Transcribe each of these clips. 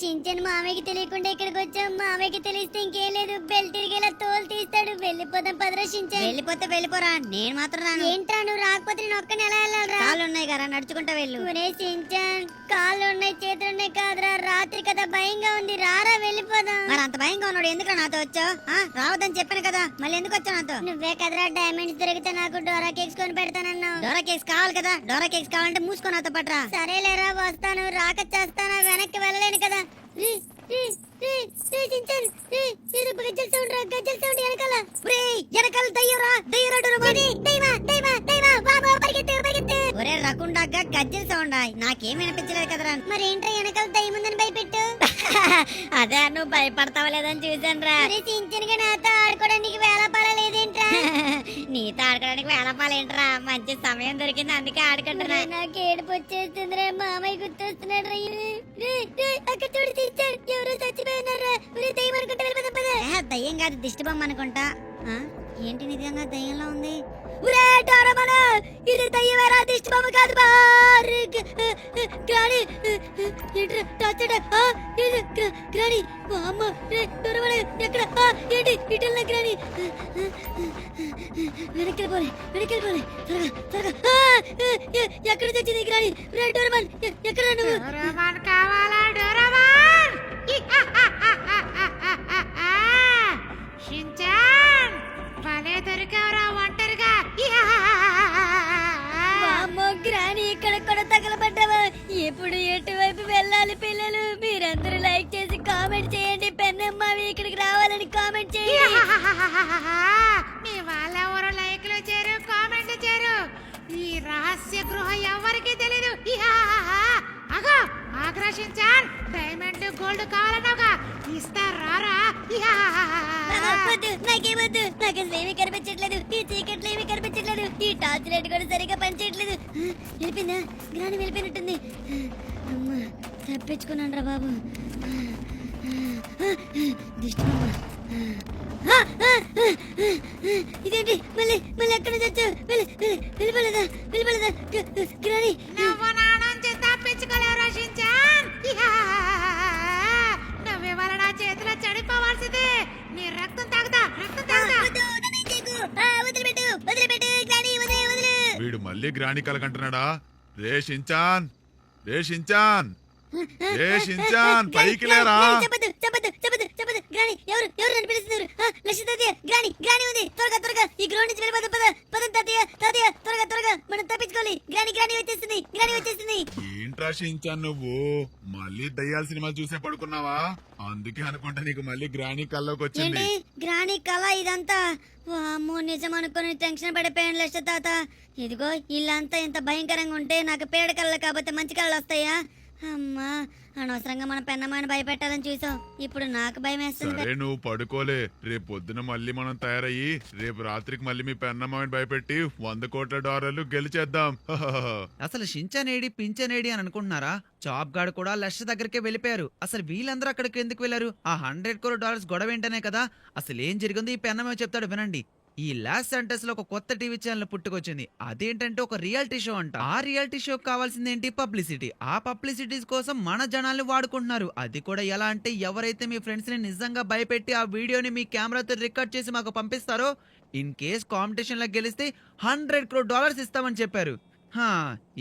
చించన్ మామయ్యకి తెలియకుండా ఇక్కడికి వచ్చాం. మామయ్యకి తెలిస్తే ఇంకేం లేదు, బెల్ట్ తిరిగేలా తోలు తీస్తాడు. వెళ్ళిపోదాం పదరా చించన్. వెళ్ళిపోతే వెళ్ళిపోరా, నేను మాత్రం రాను. ఏంట్రా నువ్వు రాకపోతే నేను ఒక్కని ఎలా వెళ్ళాలరా? కాళ్ళు ఉన్నాయి కదా, నడుచుకుంటా వెళ్ళు. ఒరే చించన్, కాళ్ళు ఉన్నాయి చేతులు ఉన్నాయి కాదురా, రాత్రి కదా భయంగా ఉంది, రారా వెళ్ళిపోదాం. మరి అంత భయంగా ఉన్నాడు ఎందుకు నాతో వచ్చావు? రావద్దని చెప్పాను కదా, మళ్ళీ ఎందుకు వచ్చావు నాతో? నువ్వే కదరా డైమండ్స్ దొరికితే నాకు డోరా కేక్స్ కొని పెడతానన్నావు. డోరా కేక్స్ కావాలి కదా, డోరా కేక్స్ కావాలంటే మూసుకొని నాతో పట్రా. సరేలేరా వస్తాను, రాక చేస్తానా, వెనక్కి వెళ్ళలేను కదా. వెనకాల ఒరే రకుండాక గజ్జల సౌండ్ నాకేం వినిపించలేదు కదరా. మరి ఏంట్రా వెనకాల దయ్యం ఉందని భయపెట్టు. అదే నువ్వు భయపడతావా లేదని చూసాను రా. చించన్గా నాతో ఆడుకోవడానికి వేళ పడలేదేంట్రా? నీతో ఆడుకోవడానికి వేళపాలేంట్రా, మంచి సమయం దొరికింది అందుకే ఆడుకుంటున్నా. నాకు ఏడుపు వచ్చేస్తుందిరా, మామయ్య గుర్తొస్తున్నాడు. అక్కడ చూడు చించన్, ఎవరో చచ్చిపోయినారా? దయ్యం అనుకుంటా వెళ్ళిపోదాం పద. దయ్యం కాదు, దిష్టి బొమ్మ అనుకుంటా. ఏంటి నిజంగా దయ్యంలో ఉంది? ఇది దయ్యమేరా, దిష్టి బొమ్మ కాదు. గ్రాని గ్రాని ఎక్కడ ఏంటి ఇటల్ గ్రాని వెనకెళ్ళిపోలే త్వరగా త్వరగా. ఎక్కడ తెచ్చింది గ్రాని? డోరమాన్ ఎక్కడ నువ్వు? డోరమాన్ కావాలా? డోరమాన్ షించాన్ భలే దొరికావురా ఒంటరిగా. అమ్మో గ్రాని, ఇక్కడ కూడా తగలబడ్డావా? ఎప్పుడు ఎటువైపు వెళ్ళాలి పిల్లలు? మీరందరూ లైక్ చేసి కామెంట్ చేయండి. పెన్నమ్మావి ఇక్కడికి రావాలని కామెంట్ చేయండి. మీ వాళ్ళెవరు లైక్లు చేరు, కామెంట్లు చేరు. ఈ రహస్య గృహ ఎవరికి తెలీదు. అగో ఆగ్రహించాన్, డైమండ్ గోల్డ్ కావాలన్నావుగా, ఇస్తా రారా. నాకేమొద్దు, నాకు అసలు ఏమీ కనిపించట్లేదు. ఈ చీకట్లు ఏమీ కనిపించట్లేదు. ఈ టార్చ్ లైట్ కూడా సరిగా పనిచేయట్లేదు. వెళ్ళిపోయిందా? గ్రాని వెళ్ళిపోయినట్టుంది. అమ్మా తప్పించుకున్నాను రా బాబు. దిష్టి బొమ్మ. ఇదేంటి మళ్ళీ మళ్ళీ ఎక్కడ నుంచి వెళ్ళిపోలేదా? గ్రాని నువ్వు నా నుంచి తప్పించుకోలేరు షించాన్. నువ్వెవర నా చేతిలో చెడిపోవాల్సిందే. నీ రక్తం తాగుతా, రక్తం తాగుతా. వదిలిపెట్టు గ్రాని, వదిలు. వీడు మళ్ళీ గ్రాని కలకంటున్నాడా? రే షించాన్, రే షించాన్, రే షించాన్, పైకి లేరా? చెప్పదు గ్రాని. ఎవరు నన్ను పిలుస్తున్నారు? లక్ష్మి తాతయ్య, గ్రాని ఉంది. త్వరగా ఈ గ్రౌండ్ నుంచి వెళ్ళిపోదాం. పదం తాతయ్య త్వరగా మనం తప్పించుకోవాలి. గ్రాని వచ్చేస్తుంది. ఏంట్రా షించాన్ నువ్వు మళ్ళీ దయ్యాల సినిమా చూసే పడుకున్నావా? అందుకే అనుకుంటా నీకు మళ్ళీ గ్రాని కల్లోకి వచ్చింది. ఏంటి గ్రాని కళ ఇదంతా? వామ్మో, నిజం అనుకుని టెన్షన్ పడిపోయాను లక్ష్మి తాత. ఇదిగో ఇల్లంతా ఇంత భయంకరంగా ఉంటే నాకు పేడ కళ్ళ కాకపోతే మంచి కళ్ళు వస్తాయా? అమ్మా, అనవసరంగా మన పెన్నమ్మని భయపెట్టాలని చూసావు. ఇప్పుడు నాకు భయం వేస్తుంది. సరే నువ్వు పడుకోలే, రేపు పొద్దున మళ్ళీ మనం తయారయ్యి రేపు రాత్రికి మళ్ళీ మీ పెన్నమ్మని భయపెట్టి 100 కోట్ల డాలర్లు గెలిచేద్దాం. అసలు షించనేడి పించనేడి అని అనుకుంటున్నారా? జాబ్ గార్డ్ కూడా లక్ష దగ్గరికే వెళ్ళిపోయారు. అసలు వీళ్ళందరూ అక్కడికి ఎందుకు వెళ్లారు? ఆ 100 crore డాలర్స్ గొడవ ఏంటనే కదా. అసలు ఏం జరిగిందో ఈ పెన్నమే చెప్తాడు వినండి. ఈ లాస్ సెంటర్స్ లో ఒక కొత్త టీవీ ఛానల్ పుట్టుకొచ్చింది. అదేంటంటే ఒక రియాలిటీ షో అంట. ఆ రియాలిటీ షో కావాల్సింది ఏంటి? పబ్లిసిటీ. ఆ పబ్లిసిటీస్ కోసం మన జనాల్ని వాడుకుంటున్నారు. అది కూడా ఎలా అంటే, ఎవరైతే మీ ఫ్రెండ్స్ ని నిజంగా భయపెట్టి ఆ వీడియోని మీ కెమెరాతో రికార్డ్ చేసి మాకు పంపిస్తారో, ఇన్ కేస్ కాంపిటీషన్ లో గెలిస్తే 100 crore డాలర్స్ ఇస్తామని చెప్పారు.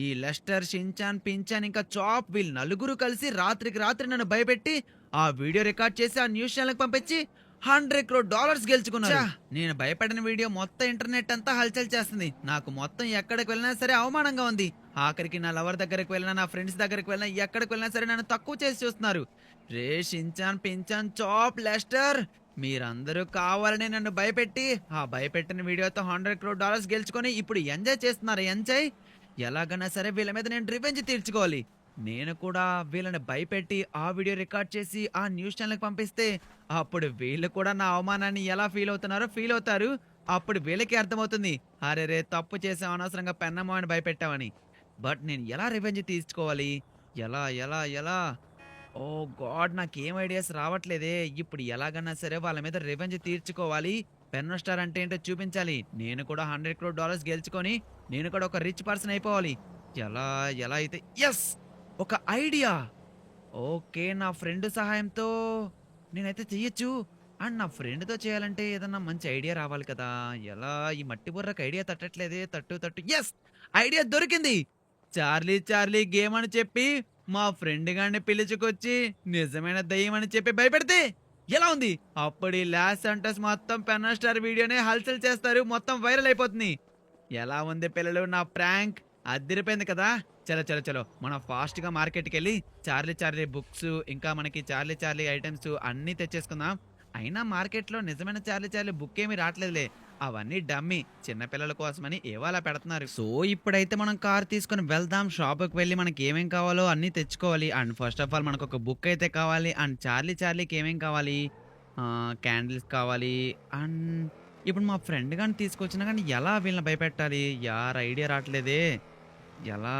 ఈ లెస్టర్, షించాన్, పించాన్ ఇంకా చాప్ వీళ్ళు నలుగురు కలిసి రాత్రికి రాత్రి నన్ను భయపెట్టి ఆ వీడియో రికార్డ్ చేసి ఆ న్యూస్ ఛానల్ పంపించి 100 crore డాలర్స్ గెలుచుకున్నారు. నేను భయపడిన వీడియో మొత్తం ఇంటర్నెట్ అంతా హల్చల్ చేస్తుంది. నాకు మొత్తం ఎక్కడికి వెళ్ళినా సరే అవమానంగా ఉంది. ఆఖరికి నా లవర్ దగ్గరికి వెళ్ళినా, నా ఫ్రెండ్స్ దగ్గరికి వెళ్ళినా, ఎక్కడికి వెళ్ళినా సరే నన్ను తక్కువ చేసి చూస్తున్నారు. రే షించాన్, పించాన్, చాప్, లెస్టర్ మీరందరూ కావాలని నన్ను భయపెట్టి ఆ భయపెట్టిన వీడియోతో 100 crore డాలర్స్ గెలుచుకొని ఇప్పుడు ఎంజాయ్ చేస్తున్నారు. ఎంజాయ్ ఎలాగైనా సరే వీళ్ళ మీద నేను రివెంజ్ తీర్చుకోవాలి. నేను కూడా వీళ్ళని భయపెట్టి ఆ వీడియో రికార్డ్ చేసి ఆ న్యూస్ ఛానల్కి పంపిస్తే అప్పుడు వీళ్ళు కూడా నా అవమానాన్ని ఎలా ఫీల్ అవుతారు. అప్పుడు వీళ్ళకి అర్థమవుతుంది, అరే రే తప్పు చేసాం, అనవసరంగా పెన్నమ్మని భయపెట్టామని. బట్ నేను ఎలా రివెంజ్ తీర్చుకోవాలి? ఎలా ఓ గాడ్, నాకేం ఐడియాస్ రావట్లేదే. ఇప్పుడు ఎలాగన్నా సరే వాళ్ళ మీద రివెంజ్ తీర్చుకోవాలి. పెన్న స్టార్ అంటే ఏంటో చూపించాలి. నేను కూడా 100 crore డాలర్స్ గెలుచుకొని నేను కూడా ఒక రిచ్ పర్సన్ అయిపోవాలి. ఎలా అయితే ఎస్, ఒక ఐడియా. ఓకే, నా ఫ్రెండ్ సహాయంతో నేనైతే చెయ్యొచ్చు. అండ్ నా ఫ్రెండ్తో చేయాలంటే ఏదన్నా మంచి ఐడియా రావాలి కదా. ఎలా ఈ మట్టి బుర్రకు ఐడియా తట్టట్లేదే. తట్టు ఎస్, ఐడియా దొరికింది. చార్లీ చార్లీ గేమ్ అని చెప్పి మా ఫ్రెండ్ గాడిని పిలుచుకొచ్చి నిజమైన దయ్యం అని చెప్పి భయపెడితే ఎలా ఉంది? అప్పుడు ఈ లాస్ సెంటర్స్ మొత్తం పెన్నా స్టార్ వీడియోనే హల్చల్ చేస్తారు, మొత్తం వైరల్ అయిపోతుంది. ఎలా ఉంది పిల్లలు నా ప్రాంక్? అదిరిపోయింది కదా. చలో చలో చలో మనం ఫాస్ట్ గా మార్కెట్కి వెళ్ళి చార్లీ చార్లీ బుక్స్ ఇంకా మనకి చార్లీ చార్లీ ఐటమ్స్ అన్ని తెచ్చేసుకుందాం. అయినా మార్కెట్లో నిజమైన చార్లీ చార్లీ బుక్ ఏమీ రావట్లేదులే, అవన్నీ డమ్మీ చిన్నపిల్లల కోసమని ఏవాలా పెడుతున్నారు. సో ఇప్పుడైతే మనం కార్ తీసుకుని వెళ్దాం. షాప్కి వెళ్ళి మనకి ఏమేం కావాలో అన్నీ తెచ్చుకోవాలి. అండ్ ఫస్ట్ ఆఫ్ ఆల్ మనకు ఒక బుక్ అయితే కావాలి. అండ్ చార్లీ చార్లీకి ఏమేం కావాలి? క్యాండిల్స్ కావాలి. అండ్ ఇప్పుడు మా ఫ్రెండ్ గాని తీసుకొచ్చినా కానీ ఎలా వీళ్ళని భయపెట్టాలి? యార్ ఐడియా రావట్లేదే. ఎలా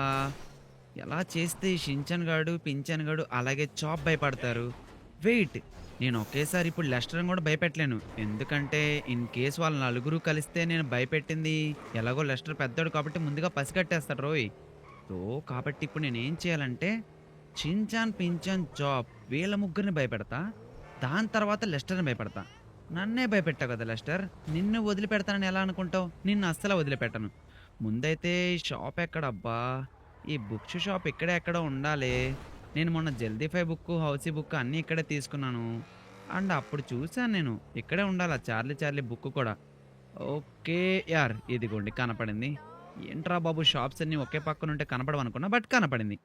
ఎలా చేస్తే ఈ షించన్ గాడు పించన్ గాడు అలాగే చాప్ భయపడతారు? వెయిట్, నేను ఒకేసారి ఇప్పుడు లెస్టర్ని కూడా భయపెట్టలేను, ఎందుకంటే ఇన్ కేస్ వాళ్ళ నలుగురు కలిస్తే నేను భయపెట్టింది ఎలాగో లెస్టర్ పెద్దోడు కాబట్టి ముందుగా పసిగట్టేస్తాడు రోయ్. సో కాబట్టి ఇప్పుడు నేను ఏం చేయాలంటే షించాన్ పించన్ చాప్ వీళ్ళ ముగ్గురిని భయపెడతా, దాని తర్వాత లెస్టర్ని భయపెడతా. నన్నే భయపెట్టావు కదా లెస్టర్, నిన్ను వదిలిపెడతానని ఎలా అనుకుంటావు? నిన్ను అస్సలు వదిలిపెట్టను. ముందైతే ఈ షాప్ ఎక్కడబ్బా? ఈ బుక్స్ షాప్ ఇక్కడే ఎక్కడో ఉండాలి. నేను మొన్న జల్దీఫై బుక్ హౌసీ బుక్ అన్నీ ఇక్కడే తీసుకున్నాను. అండ్ అప్పుడు చూశాను నేను ఇక్కడే ఉండాలి చార్లీ చార్లీ బుక్ కూడా. ఓకే యార్, ఇదిగోండి కనపడింది. ఏంట్రా బాబు షాప్స్ అన్నీ ఒకే పక్కన ఉంటే కనపడవనుకున్నా, బట్ కనపడింది.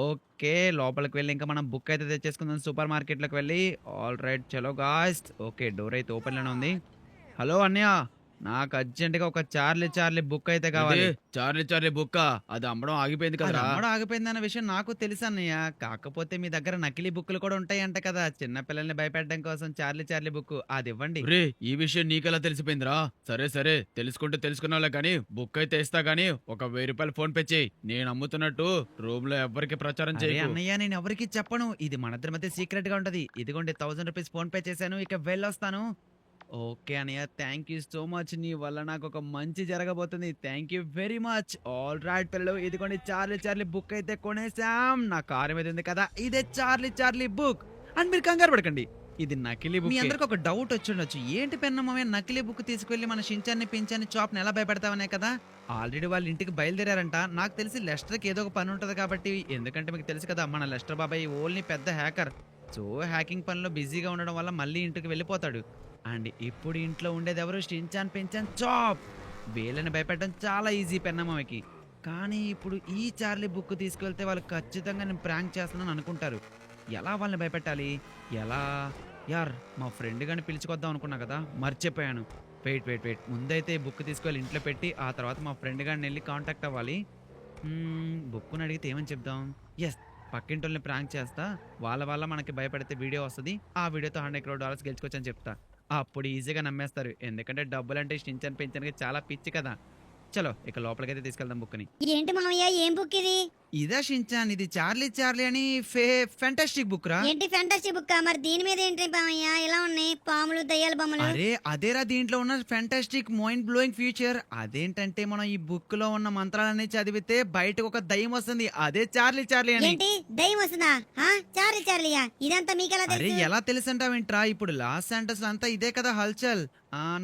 ఓకే, లోపలికి వెళ్ళి ఇంకా మనం బుక్ అయితే తెచ్చేసుకుందాం సూపర్ మార్కెట్లోకి వెళ్ళి. ఆల్ రైట్ చలో గాయ్స్. ఓకే, డోర్ అయితే ఓపెన్లోనే ఉంది. హలో అన్నయ్య, నాకు అర్జెంటుగా ఒక చార్లీ చార్లీ బుక్ అయితే కావాలి. చార్లీ చార్లీ బుక్క అది అమ్మడం ఆగిపోయింది అది కదా. అమ్మడం ఆగిపోయిందన్న విషయం నాకు తెలుసు అన్నయ్య, కాకపోతే మీ దగ్గర నకిలీ బుక్లు కూడా ఉంటాయంట కదా, చిన్న పిల్లల్ని భయపెట్టడం కోసం చార్లీ చార్లీ బుక్, అది ఇవ్వండి. రే, ఈ విషయం నీకెలా తెలిసిపోయిందిరా? సరే సరే, తెలుసుకుంటే తెలుసుకున్నావులే కానీ బుక్ అయితే ఇస్తా గానీ ఒక 1000 రూపాయలు ఫోన్ పే చేయి. నేను అమ్ముతున్నట్టు రూమ్ లో ఎవ్వరికి ప్రచారం అరే చేయి. అన్నయ్య, నేను ఎవరికి చెప్పను, ఇది మన ఇద్దరి మధ్య సీక్రెట్ గా ఉంటది. ఇదిగోండి 1000 రూపీస్ ఫోన్ పే చేశాను, ఇక వెళ్ళొస్తాను. ఓకే అన్నయ్య, థ్యాంక్ యూ సో మచ్, నీ వల్ల నాకు ఒక మంచి జరగబోతుంది. Thank you very much. All right పిల్లలు, ఇదిగోండి చార్లీ చార్లీ బుక్ అయితే కొనేసాం. నా కారు మీద ఉంది కదా, ఇదే చార్లీ చార్లీ బుక్. అండ్ మీరు కంగారు పడకండి, ఇది నకిలీ బుక్. మీ అందరికి ఒక డౌట్ వచ్చి ఉండొచ్చు, ఏంటి పెన్నమ్మ నకిలీ బుక్ తీసుకెళ్లి మన షించాన్ని పించాన్ని చాప్ని ఎలా భయపెడతామనే కదా. ఆల్రెడీ వాళ్ళ ఇంటికి బయలుదేరారంట. నాకు తెలిసి లెస్టర్కి ఏదో ఒక పని ఉంటుంది కాబట్టి, ఎందుకంటే మీకు తెలుసు కదా మన లెస్టర్ బాబాయ్ ఓన్లీ పెద్ద హ్యాకర్. సో హ్యాకింగ్ పనిలో బిజీగా ఉండడం వల్ల మళ్ళీ ఇంటికి వెళ్ళిపోతాడు. అండ్ ఇప్పుడు ఇంట్లో ఉండేది ఎవరు? షించాన్ పించాన్ చాప్. వీళ్ళని భయపెట్టడం చాలా ఈజీ పెన్నమ్మకి. కానీ ఇప్పుడు ఈ చార్లీ బుక్ తీసుకెళ్తే వాళ్ళు ఖచ్చితంగా నేను ప్రాంక్ చేస్తున్నాను అనుకుంటారు. ఎలా వాళ్ళని భయపెట్టాలి? ఎలా? యార్, మా ఫ్రెండ్ గాని పిలుచుకొద్దాం అనుకున్నా కదా, మర్చిపోయాను. వెయిట్, ముందైతే బుక్ తీసుకెళ్ళి ఇంట్లో పెట్టి ఆ తర్వాత మా ఫ్రెండ్ గారిని వెళ్ళి కాంటాక్ట్ అవ్వాలి. బుక్ని అడిగితే ఏమని చెప్దాం? ఎస్, పక్కింటోళ్ళని ప్రాంక్ చేస్తా, వాళ్ళ మనకి భయపడితే వీడియో వస్తుంది, ఆ వీడియోతో $100 crore గెలుచుకోవచ్చని చెప్తా. అప్పుడు ఈజీగా నమ్మేస్తారు, ఎందుకంటే డబ్బులు అంటే షించాన్ పించాన్కి చాలా పిచ్చి కదా. చలో ఇక లోపలికైతే తీసుకెళ్దాం బుక్ని. ఏంటి మామయ్య, ఏం బుక్ ఇది? ఇదే షించాన్, ఇది చార్లీ చార్లీ అని ఫెంటాస్టిక్ బుక్ రా. ఏంటి ఫ్యాంటసీ బుక్? మరి దీని మీద ఏంటి మామయ్య, ఎలా ఉన్నాయి పాములు దయ్యాల బొమ్మలు? అరే అదేరా దీంట్లో ఉన్న ఫెంటాస్టిక్ మైండ్ బ్లోయింగ్ ఫ్యూచర్. అదేంటంటే మనం ఈ బుక్ లో ఉన్న మంత్రాలన్నీ చదివితే బయటకు ఒక దయ్యం వస్తుంది, అదే చార్లీ చార్లీ అని. ఏంటి దయ్యం వస్తుందా? చార్లీ చార్లీయా? ఇదంతా మీకెలా అరే తెలుసు? ఎలా తెలుసంటావేంట్రా, ఇప్పుడు లాస్ శాంటస్ అంతా ఇదే కదా హల్చల్.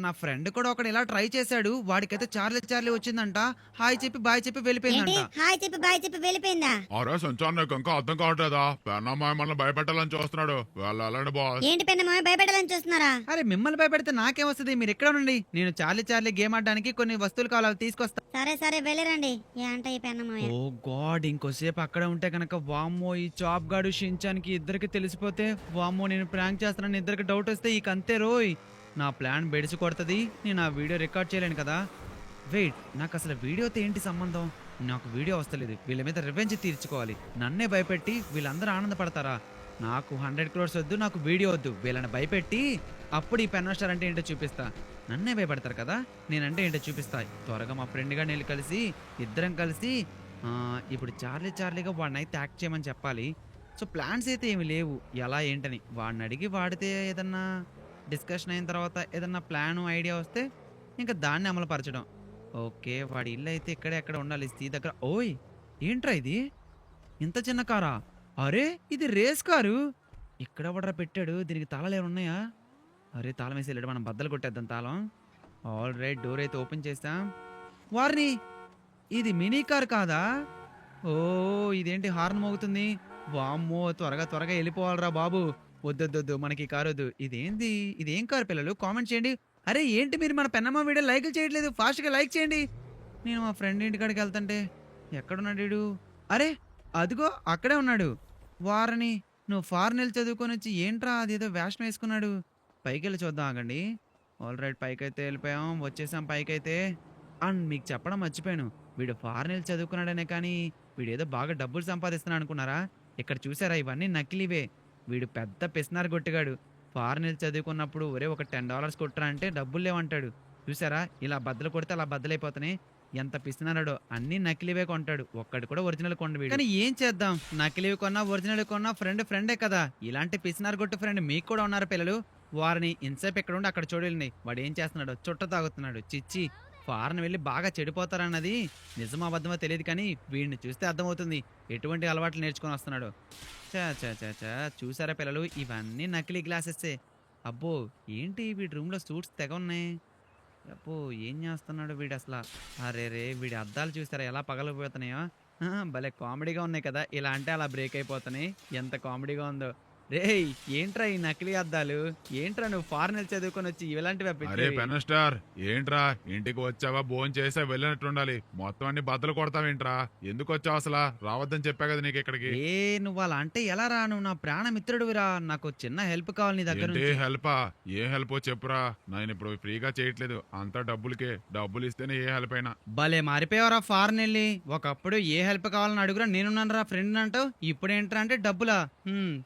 నా ఫ్రెండ్ కూడా ఒకడు ఇలా ట్రై చేశాడు, వాడికైతే చార్లీ చార్లీ వచ్చిందంట. హాయ్ చెప్పి బాయ్ చెప్పి ఏంటి వెళ్ళిపోయిందంట. హాయ్ చెప్పి బాయ్ చెప్పి వెళ్ళిపోయిందా? అరే సంచాన్, నాకు ఇంకా అర్థం కావట్లేదా? పెన్నమ్మాయి మనల్ని భయపెట్టాలని చూస్తున్నాడు. వెళ్ళాలండి బాస్. ఏంటి పెన్న మామయ్య భయపెట్టాలని చూస్తున్నారా? అరే మిమ్మల్ని భయపెడితే నాకేం వస్తుంది, మీరు ఎక్కడ ఉండండి, నేను చార్లీ చార్లీ గేమ్ ఆడడానికి కొన్ని వస్తువులు కావాలి, అవి తీసుకొస్తా. సరే వెళ్ళరండి. ఏంట ఈ పెన్న మామయ్య? ఓ గాడ్, ఇంకోసేపు అక్కడే ఉంటే కనుక వామ్మో ఈ చాప్ గాడు షించానికి ఇద్దరికి తెలిసిపోతే, వామ్మో నేను ప్రాంక్ చేస్తున్నాను ఇద్దరికి డౌట్ వస్తే ఇక అంతే రోయ్, నా ప్లాన్ బెడిసి కొడుతుంది. నేను ఆ వీడియో రికార్డ్ చేయలేను కదా. వెయిట్, నాకు అసలు వీడియోతో ఏంటి సంబంధం? నాకు వీడియో వస్తలేదు, వీళ్ళ మీద రివెంజ్ తీర్చుకోవాలి. నన్నే భయపెట్టి వీళ్ళందరూ ఆనందపడతారా? నాకు 100 crores వద్దు, నాకు వీడియో వద్దు, వీళ్ళని భయపెట్టి అప్పుడు ఈ పెన్ స్టార్ అంటే ఏంటో చూపిస్తా. నన్నే భయపడతారు కదా, నేనంటే ఏంటో చూపిస్తా. త్వరగా మా ఫ్రెండ్గా నేను కలిసి ఇద్దరం కలిసి ఇప్పుడు చార్లీ చార్లీగా వాడిని అయితే యాక్ట్ చేయమని చెప్పాలి. సో ప్లాన్స్ అయితే ఏమి లేవు ఎలా ఏంటని, వాడిని అడిగి వాడితే ఏదన్నా డిస్కషన్ అయిన తర్వాత ఏదన్నా ప్లాన్ ఐడియా వస్తే ఇంకా దాన్ని అమలుపరచడం. ఓకే, వాడి ఇల్లు అయితే ఇక్కడే ఎక్కడ ఉండాలి, సీ దగ్గర. ఓయ్ ఏంట్రా ఇది, ఇంత చిన్న కారా? అరే ఇది రేస్ కారు. ఇక్కడ ఎవడరా పెట్టాడు? దీనికి తాళాలు ఏమైనా ఉన్నాయా? అరే తాళం వేసి వెళ్ళాడు, మనం బద్దలు కొట్టేద్దాం తాళం. ఆల్ రైట్, డోర్ అయితే ఓపెన్ చేస్తాం. వారిని, ఇది మినీ కార్ కాదా? ఓ ఇదేంటి హార్న్ మోగుతుంది? వామ్మో, త్వరగా త్వరగా వెళ్ళిపోవాలరా బాబు. వద్దొద్దొద్దు, మనకి ఈ కారు వద్దు. ఇదేంది? ఇదేం కారు పిల్లలు? కామెంట్ చేయండి. అరే ఏంటి మీరు మన పెన్నమ్మ వీడియో లైక్లు చేయట్లేదు? ఫాస్ట్గా లైక్ చేయండి. నేను మా ఫ్రెండ్ ఇంటికాడికి వెళ్తుంటే ఎక్కడున్నాడు వీడు? అరే అదిగో అక్కడే ఉన్నాడు. వారిని, నువ్వు ఫారెన్ వెళ్ళి చదువుకొని వచ్చి ఏంట్రా అదేదో వేషం వేసుకున్నాడు? పైకి వెళ్ళి చూద్దాం, ఆగండి. ఆల్ రైట్, పైకైతే వెళ్ళిపోయాం, వచ్చేసాం పైకైతే. అండ్ మీకు చెప్పడం మర్చిపోయాను, వీడు ఫారెన్ వెళ్ళి చదువుకున్నాడనే కానీ వీడు ఏదో బాగా డబ్బులు సంపాదిస్తున్నాడు అనుకున్నారా? ఇక్కడ చూసారా, ఇవన్నీ నకిలీవే. వీడు పెద్ద పిసినారు కొట్టిగాడు. ఫారెన్ వెళ్ళి చదువుకున్నప్పుడు ఒరే ఒక $10 కొట్టరా అంటే డబ్బులు లేవంటాడు. చూసారా, ఇలా బద్దలు కొడితే అలా బద్దలైపోతున్నాయి. ఎంత పిసినారాడో, అన్ని నకిలీవే కొంటాడు, ఒక్కడు కూడా ఒరిజినల్ కొండ వీడు. కానీ ఏం చేద్దాం, నకిలీవి కొన్నా ఒరిజినల్ కొన్నా ఫ్రెండే కదా. ఇలాంటి పిసినారు కొట్టు ఫ్రెండ్ మీకు కూడా ఉన్నారు పిల్లలు. వారిని ఇన్సేపు ఎక్కడ ఉండి అక్కడ చూడలేని వాడు ఏం చేస్తున్నాడు? చుట్ట తాగుతున్నాడు. చిచ్చి, ఫారెన్ వెళ్ళి బాగా చెడిపోతారన్నది నిజమో అబద్ధమో తెలియదు, కానీ వీడిని చూస్తే అర్థమవుతుంది ఎటువంటి అలవాట్లు నేర్చుకొని వస్తున్నాడు. చా చా చా చా చూసారా పిల్లలు, ఇవన్నీ నకిలీ గ్లాసెస్సే. అబ్బో ఏంటి వీడి రూమ్లో సూట్స్ తెగ ఉన్నాయి. అబ్బో ఏం చేస్తున్నాడు వీడు అసలు? అరే రే, వీడి అద్దాలు చూస్తారా ఎలా పగలపోతున్నాయో? భలే కామెడీగా ఉన్నాయి కదా, ఇలా అంటే అలా బ్రేక్ అయిపోతున్నాయి. ఎంత కామెడీగా ఉందో. రేయ్ ఏంట్రా ఈ నకిలీ అద్దాలు? ఏంట్రా నువ్వు ఫారెన్ చదువుకొని వచ్చి ఇలాంటివి అరే పెన్ స్టార్, ఏంట్రా ఇంటికి వచ్చావా, భోజనం చేసా, వెళ్ళినట్టు ఉండాలి, మొత్తం అన్ని బద్దలు కొడతావేంట్రా? ఎందుకు వచ్చావు అసలు? రావద్దని చెప్పా కదా నీకు ఇక్కడికి. ఏ నువ్వు అలా అంటే ఎలా రా? నువ్వు నా ప్రాణ మిత్రుడువిరా, నాకు చిన్న హెల్ప్ కావాలి నీ దగ్గర నుంచి. హెల్పా? ఏ హెల్ప్ చెప్పురా, నేను ఇప్పుడు ఫ్రీగా చేయట్లేదు, అంతా డబ్బులకే. డబ్బులు ఇస్తేనే ఏ హెల్ప్ అయినా. భలే మారిపోయావరా ఫారెన్ వెళ్ళి. ఒకప్పుడు ఏ హెల్ప్ కావాలని అడుగురా, నేనున్నాను రా ఫ్రెండ్ అంటావు, ఇప్పుడేంట్రా అంటే డబ్బులా?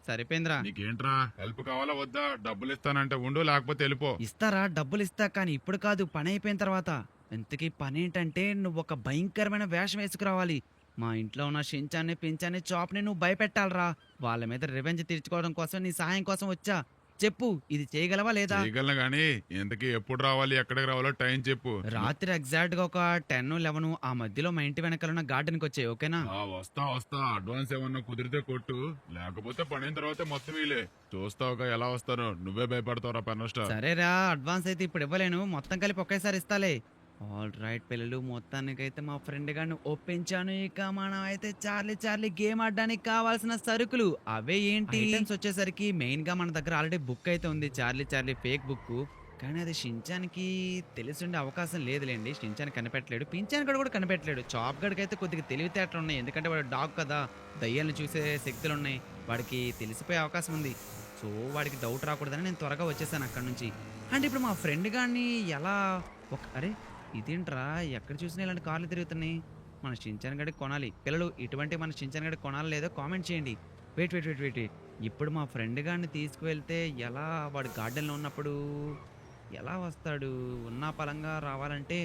సరిపోయిందిరా. నీకేంట్రా హెల్ప్ కావాలా వద్దా? డబ్బులు ఇస్తానంటే ఉండు, లేకపోతే వెళ్ళిపో. ఇస్తారా, డబ్బులు ఇస్తా, కానీ ఇప్పుడు కాదు, పని అయిపోయిన తర్వాత. ఇంతకీ పని ఏంటంటే నువ్వు ఒక భయంకరమైన వేషం వేసుకురావాలి. మా ఇంట్లో ఉన్న షించాన్ని పించాన్ని చాప్ని నువ్వు భయపెట్టాలరా. వాళ్ళ మీద రివెంజ్ తీర్చుకోవడం కోసం నీ సహాయం కోసం వచ్చా. చెప్పు, ఇది చేయగలవా లేదా? చేయగలను గానీ ఇంతకీ ఎప్పుడు రావాలి, ఎక్కడికి రావాలో టైం చెప్పు. రాత్రి ఎగ్జాక్ట్ గా ఒక 10-11 ఆ మధ్యలో మా ఇంటి వెనకాల ఉన్న గార్డెన్ కి వచ్చాయి, ఓకేనా? వస్తా. అడ్వాన్స్ ఏమన్నా కుదిరితే కొట్టు, లేకపోతే పడిన తర్వాత మొత్తం వీలే. చూస్తావుగా ఎలా వస్తారో, నువ్వే భయపడతావురా పెన్ స్టార్. సరేరా, అడ్వాన్స్ అయితే ఇప్పుడు ఇవ్వలేను, మొత్తం కలిపి ఒకేసారి ఇస్తాలే. ఆల్ రైట్ పిల్లలు, మొత్తానికైతే మా ఫ్రెండ్ గారిని ఒప్పించాను. ఇక మనం అయితే చార్లీ గేమ్ ఆడడానికి కావాల్సిన సరుకులు అవే ఏంటి ఐటమ్స్ వచ్చేసరికి మెయిన్ గా మన దగ్గర ఆల్రెడీ బుక్ అయితే ఉంది, చార్లీ ఫేక్ బుక్. కానీ అది షించానికి తెలిసి ఉండే అవకాశం లేదులేండి. షించాన్ కనిపెట్టలేడు, పించాన్ గడు కూడా కనిపెట్టలేడు. చాప్ గడికి అయితే కొద్దిగా తెలివితేటలు ఉన్నాయి, ఎందుకంటే వాడు డాగ్ కదా, దయ్యాలను చూసే శక్తులు ఉన్నాయి, వాడికి తెలిసిపోయే అవకాశం ఉంది. సో వాడికి డౌట్ రాకూడదని నేను త్వరగా వచ్చేసాను అక్కడ నుంచి. అంటే ఇప్పుడు మా ఫ్రెండ్ గారిని ఎలా అరే ఇదేంట్రా, ఎక్కడ చూసినా ఇలాంటి కార్లు తిరుగుతున్నాయి? మన షించాన్ గడికి కొనాలి పిల్లలు. ఇటువంటి మన షించాన్ గడికి కొనాలి లేదో కామెంట్ చేయండి. వెయిట్. ఇప్పుడు మా ఫ్రెండ్ గారిని తీసుకువెళ్తే ఎలా? వాడు గార్డెన్లో ఉన్నప్పుడు ఎలా వస్తాడు? ఉన్న పలంగా రావాలంటే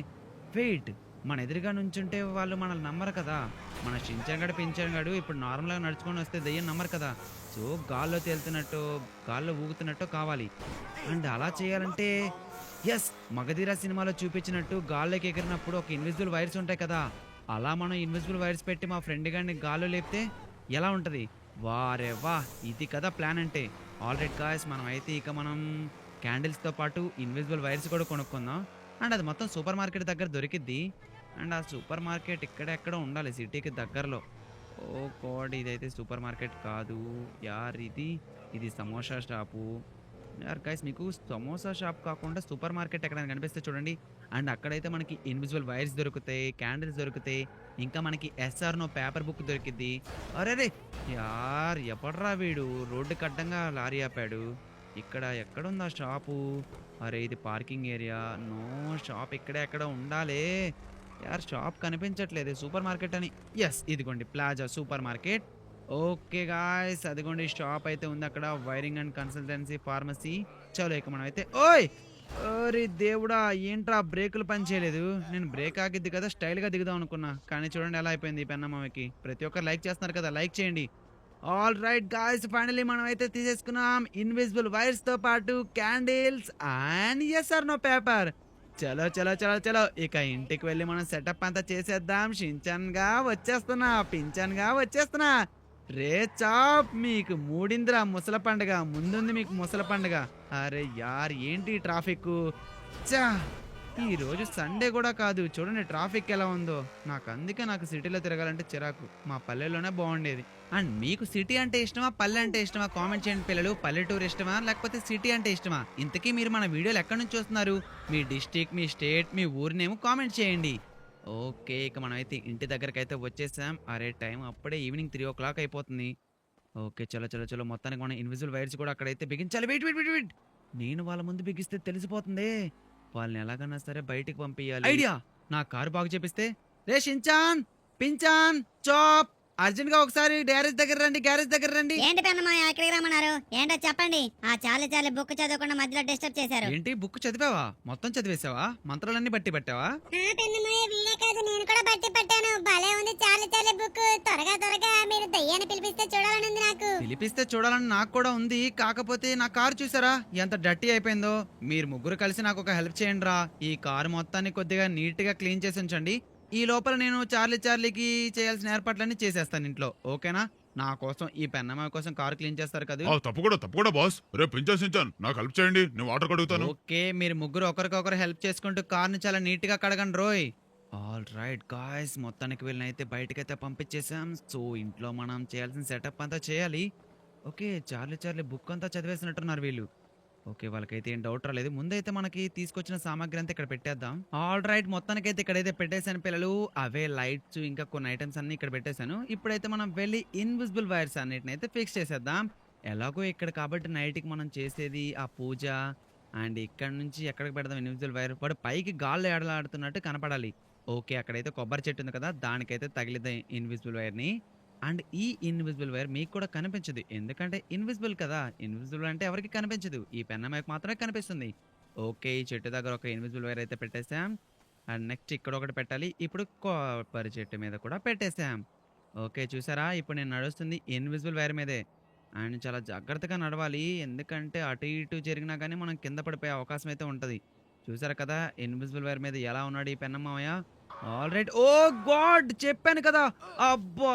వెయిట్, మన ఎదురుగా నుంచుంటే వాళ్ళు మనల్ని నమ్మరు కదా. మన షించాన్ గడు పించాన్ గడు ఇప్పుడు నార్మల్గా నడుచుకొని వస్తే దయ్యం నమ్మరు కదా. సో గాల్లో తేలుతున్నట్టు, గాల్లో ఊగుతున్నట్టు కావాలి. అండ్ అలా చేయాలంటే ఎస్, మగధీర సినిమాలో చూపించినట్టు గాల్లోకి ఎగిరినప్పుడు ఒక ఇన్విజిబుల్ వైర్స్ ఉంటాయి కదా, అలా మనం ఇన్విజిబుల్ వైర్స్ పెట్టి మా ఫ్రెండ్ గారిని గాల్లో లేపితే ఎలా ఉంటుంది? వారే వా, ఇది కదా ప్లాన్ అంటే. ఆల్రెడీ గాయ్స్, మనం అయితే ఇక మనం క్యాండిల్స్తో పాటు ఇన్విజిబుల్ వైర్స్ కూడా కొనుక్కుందాం. అండ్ అది మొత్తం సూపర్ మార్కెట్ దగ్గర దొరికిద్ది. అండ్ ఆ సూపర్ మార్కెట్ ఇక్కడెక్కడో ఉండాలి, సిటీకి దగ్గరలో. ఓ గాడ్, ఇదైతే సూపర్ మార్కెట్ కాదు యార్, ఇది సమోసా షాపు. యార్ గైస్, మీకు సమోసా షాప్ కాకుండా సూపర్ మార్కెట్ ఎక్కడైనా కనిపిస్తే చూడండి. అండ్ అక్కడైతే మనకి ఇన్విజిబుల్ వైర్స్ దొరుకుతాయి, క్యాండిల్స్ దొరుకుతాయి, ఇంకా మనకి SR-No పేపర్ బుక్ దొరికిద్ది. అరే యార్, ఎప్పడ్రా వీడు రోడ్డుకి అడ్డంగా లారీ ఆపాడు? ఇక్కడ ఎక్కడుందా షాపు? అరే ఇది పార్కింగ్ ఏరియా. నో, షాప్ ఇక్కడే ఎక్కడ ఉండాలి యార్, షాప్ కనిపించట్లేదు. సూపర్ మార్కెట్ అని, ఎస్ ఇదిగోండి plaza super market. Okay guys, అదిగోండి షాప్ అయితే ఉంది అక్కడ, వైరింగ్ అండ్ కన్సల్టెన్సీ ఫార్మసీ. చలో ఇక మనం అయితే ఓరే దేవుడా, ఏంట్రా బ్రేకులు పని చేయలేదు? నేను బ్రేక్ ఆగిద్ది కదా స్టైల్గా దిగుదాం అనుకున్నా, కానీ చూడండి ఎలా అయిపోయింది ఈ పెన్నమ్మకి. ప్రతి ఒక్కరు లైక్ చేస్తున్నారు కదా, లైక్ చేయండి. ఆల్ రైట్ గాయ్స్, ఫైనలీ మనం అయితే తీసేసుకున్నాం ఇన్విజిబుల్ వైర్స్ తో పాటు క్యాండిల్స్ అండ్ SR-No పేపర్. చలో ఇక ఇంటికి వెళ్ళి మనం సెటప్ అంతా చేసేద్దాం. షించాన్ గా వచ్చేస్తున్నా, పించాన్ గా వచ్చేస్తున్నా. రే చాప్ మీకు మూడిందిరా ముసల పండుగ ముందుంది మీకు ముసల పండుగ. అరే యార్ ఏంటి ట్రాఫిక్ చా ఈ రోజు సండే కూడా కాదు చూడండి ట్రాఫిక్ ఎలా ఉందో. నాకు సిటీలో తిరగాలంటే చిరాకు, మా పల్లెల్లోనే బాగుండేది. అండ్ మీకు సిటీ అంటే ఇష్టమా పల్లె అంటే ఇష్టమా కామెంట్ చేయండి పిల్లలు. పల్లెటూరు ఇష్టమా లేకపోతే సిటీ అంటే ఇష్టమా? ఇంతకీ మీరు మన వీడియోలు ఎక్కడి నుంచి చూస్తున్నారు? మీ డిస్ట్రిక్ట్, మీ స్టేట్, మీ ఊరినేమో కామెంట్ చేయండి. ఓకే ఇక మనమైతే ఇంటి దగ్గరకు అయితే వచ్చేసాం. అరే టైం అప్పుడే ఈవినింగ్ 3 o'clock అయిపోతుంది. ఓకే చలో చలో చలో మొత్తానికి మనం ఇన్విజిబుల్ వైర్స్ కూడా అక్కడైతే బిగించాలి. వెయిట్ వెయిట్ వెయిట్ వెయిట్ నేను వాళ్ళ ముందు బిగిస్తే తెలిసిపోతుంది. వాళ్ళని ఎలాగన్నా సరే బయటికి పంపించాలి. ఐడియా, నా కారు బాగు చేపిస్తే. రే షించాన్, పించాన్, చాప్ అర్జెంట్ గా ఒకసారి గ్యారేజ్ దగ్గర రండి. ఏంటి పెన్నమాయ ఎక్కడికి రమ్మన్నారు? ఏంటో చెప్పండి. ఆ చాలే బుక్ చదవకుండా మధ్యలో డిస్టర్బ్ చేశారు. ఏంటి బుక్ చదివావా? మొత్తం చదివేసావా? మంత్రాలన్నీ బట్టి పట్టావా? పెన్నమాయ వీడే కాదు, నేను కూడా బట్టి పట్టాను. భలే ఉంది చాలే బుక్. త్వరగా మీరు దయ్యాన్ని పిలిపిస్తే చూడాలని ఉంది నాకు. పిలిపిస్తే చూడాలని నాకు కూడా ఉంది. కాకపోతే నా కారు చూసారా ఎంత డర్టీ అయిపోయిందో. మీరు ముగ్గురు కలిసి నాకు ఒక హెల్ప్ చేయండి రా. ఈ కారు మొత్తాన్ని కొద్దిగా నీట్ గా క్లీన్ చేసి ఉంచండి. ఈ లోపల నేను చార్లీకి చేయాల్సిన ఏర్పాట్లన్నీ చేసేస్తాను ఇంట్లో. ఓకేనా? నా కోసం ఈ పెన్నమ్మాయి కోసం కారు క్లీన్ చేస్తారు కదా. తప్పకుండా బాస్. రేపు పింఛన్ నాకు హెల్ప్ చేయండి, నేను వాటర్ కడుగుతాను. ఓకే మీరు ముగ్గురు ఒకరికొకరు హెల్ప్ చేసుకుంటూ కార్ని చాలా నీట్ గా కడగండి రోయ్. ఆల్ రైట్ గాయ్స్ మొత్తానికి వీళ్ళనైతే బయటకైతే పంపించేసాం. సో ఇంట్లో మనం చేయాల్సిన సెటప్ అంతా చేయాలి. ఓకే చార్లీ బుక్ అంతా చదివేసినట్టున్నారు వీళ్ళు. ఓకే వాళ్ళకైతే ఏం డౌట్ రాలేదు. ముందైతే మనకి తీసుకొచ్చిన సామాగ్రి అంతా ఇక్కడ పెట్టేద్దాం. ఆల్ రైట్ మొత్తానికైతే ఇక్కడైతే పెట్టేశాను పిల్లలు. అవే లైట్స్ ఇంకా కొన్ని ఐటమ్స్ అన్ని ఇక్కడ పెట్టేశాను. ఇప్పుడైతే మనం వెళ్ళి ఇన్విజిబుల్ వైర్స్ అన్నిటిని అయితే ఫిక్స్ చేసేద్దాం. ఎలాగో ఇక్కడ కాబట్టి నైట్కి మనం చేసేది ఆ పూజ. అండ్ ఇక్కడ నుంచి ఎక్కడికి పెడదాం ఇన్విజిబుల్ వైర్? వాడు పైకి గాల్లో ఏడలాడుతున్నట్టు కనపడాలి. ఓకే అక్కడైతే కొబ్బరి చెట్టు ఉంది కదా, దానికైతే తగిలిద్దాం ఇన్విజిబుల్ వైర్ని. అండ్ ఈ ఇన్విజిబుల్ వైర్ మీకు కూడా కనిపించదు, ఎందుకంటే ఇన్విజిబుల్ కదా. ఇన్విజిబుల్ అంటే ఎవరికి కనిపించదు, ఈ పెన్నమ్మాయికి మాత్రమే కనిపిస్తుంది. ఓకే ఈ చెట్టు దగ్గర ఒక ఇన్విజిబుల్ వైర్ అయితే పెట్టేసాం. అండ్ నెక్స్ట్ ఇక్కడ ఒకటి పెట్టాలి. ఇప్పుడు కొబ్బరి చెట్టు మీద కూడా పెట్టేసాం. ఓకే చూసారా ఇప్పుడు నేను నడుస్తుంది ఇన్విజిబుల్ వైర్ మీదే. అండ్ చాలా జాగ్రత్తగా నడవాలి, ఎందుకంటే అటు ఇటు జరిగినా కానీ మనం కింద పడిపోయే అవకాశం అయితే ఉంటుంది. చూసారా కదా ఇన్విజిబుల్ వైర్ మీద ఎలా ఉన్నాడు ఈ పెన్నమ్మాయ. All right. ఓ గాడ్ చెప్పాను కదా, అబ్బా